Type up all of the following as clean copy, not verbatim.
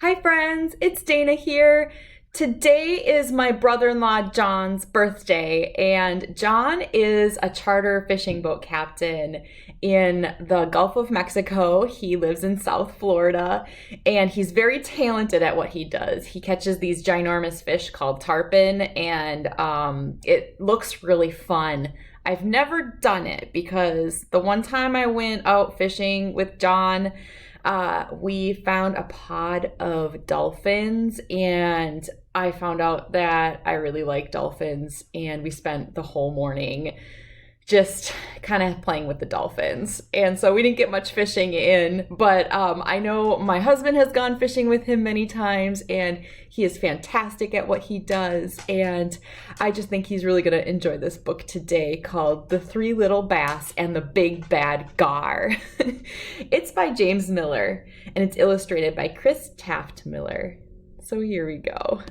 Hi friends, it's Dana here. Today is my brother-in-law John's birthday, and John is a charter fishing boat captain in the Gulf of Mexico. He lives in South Florida, and he's very talented at what he does. He catches these ginormous fish called tarpon, and it looks really fun. I've never done it because the one time I went out fishing with John, we found a pod of dolphins, and I found out that I really like dolphins, and we spent the whole morning just kind of playing with the dolphins. And so we didn't get much fishing in, but I know my husband has gone fishing with him many times, and he is fantastic at what he does. And I just think he's really going to enjoy this book today called The Three Little Bass and the Big Bad Gar. It's by James Miller, and it's illustrated by Taft Miller. So here we go.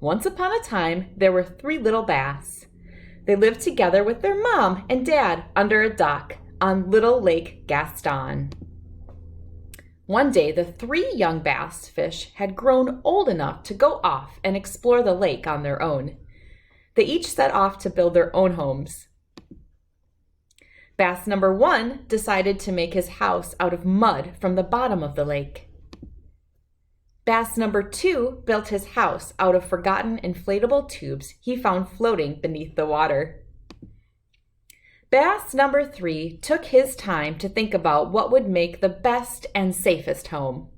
Once upon a time, there were three little bass. They lived together with their mom and dad under a dock on Little Lake Gaston. One day, the three young bass fish had grown old enough to go off and explore the lake on their own. They each set off to build their own homes. Bass number one decided to make his house out of mud from the bottom of the lake. Bass number two built his house out of forgotten inflatable tubes he found floating beneath the water. Bass number three took his time to think about what would make the best and safest home.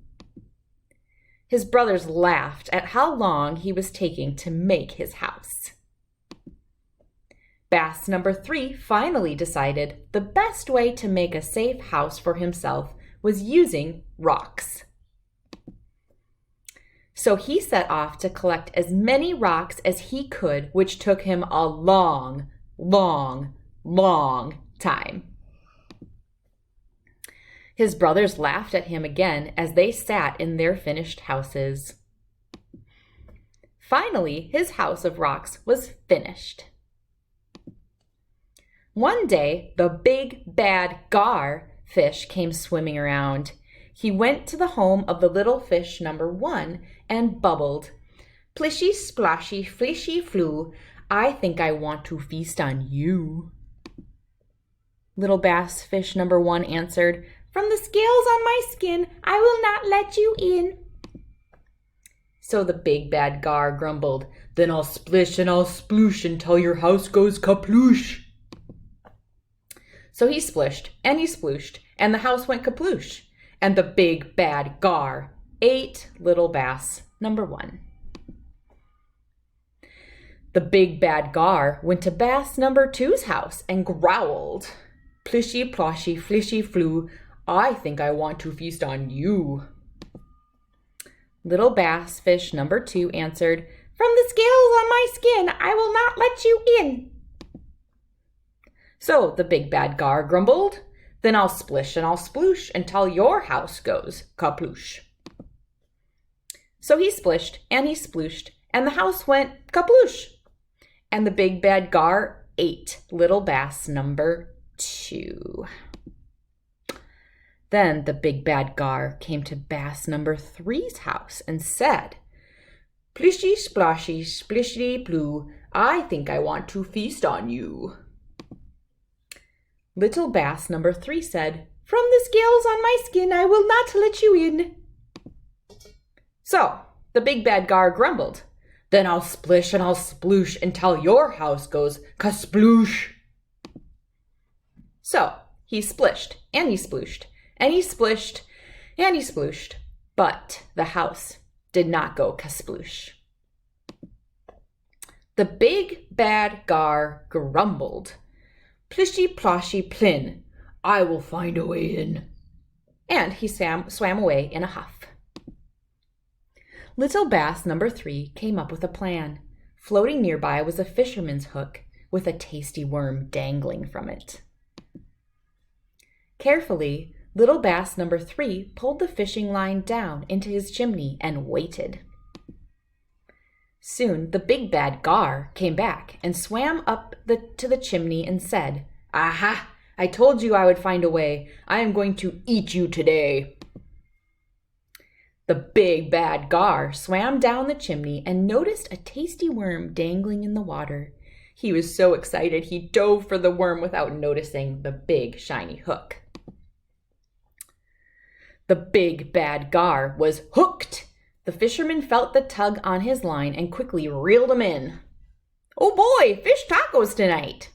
His brothers laughed at how long he was taking to make his house. Bass number three finally decided the best way to make a safe house for himself was using rocks. So he set off to collect as many rocks as he could, which took him a long time. His brothers laughed at him again as they sat in their finished houses. Finally, his house of rocks was finished. One day, the Big Bad Gar fish came swimming around. He went to the home of the little fish number one and bubbled, "Plishy, splashy, flishy, flew. I think I want to feast on you." Little bass fish number one answered, "From the scales on my skin, I will not let you in." So the Big Bad Gar grumbled, "Then I'll splish and I'll sploosh until your house goes kaploosh." So he splished and he splooshed, and the house went kaploosh. And the Big Bad Gar ate little bass number one. The Big Bad Gar went to bass number two's house and growled, "Plishy, ploshy, flishy, flew. I think I want to feast on you." Little bass fish number two answered, "From the scales on my skin, I will not let you in." So the Big Bad Gar grumbled, "Then I'll splish and I'll sploosh until your house goes kaploosh." So he splished and he splooshed, and the house went kaploosh. And the Big Bad Gar ate little bass number two. Then the Big Bad Gar came to bass number three's house and said, "Plishy, splashy, splishly, blue. I think I want to feast on you." Little bass number three said, "From the scales on my skin, I will not let you in." So the Big Bad Gar grumbled, "Then I'll splish and I'll sploosh until your house goes kasploosh." So he splished and he splooshed and he splished and he splooshed, but the house did not go kasploosh. The Big Bad Gar grumbled, "Plishy, ploshy, plin. I will find a way in." And he swam away in a huff. Little bass number three came up with a plan. Floating nearby was a fisherman's hook with a tasty worm dangling from it. Carefully, little bass number three pulled the fishing line down into his chimney and waited. Soon the Big Bad Gar came back and swam up to the chimney and said, "Aha! I told you I would find a way. I am going to eat you today. The Big Bad Gar swam down the chimney and noticed a tasty worm dangling in the water. He was so excited he dove for the worm without noticing the big shiny hook. The Big Bad Gar was hooked. The fisherman felt the tug on his line and quickly reeled him in. Oh boy, fish tacos tonight!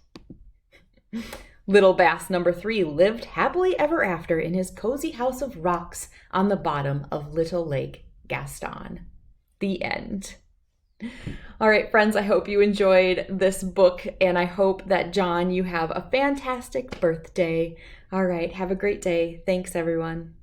Little Bass number 3 lived happily ever after in his cozy house of rocks on the bottom of Little Lake Gaston. The end. All right, friends, I hope you enjoyed this book, and I hope that, John, you have a fantastic birthday. All right, have a great day. Thanks, everyone.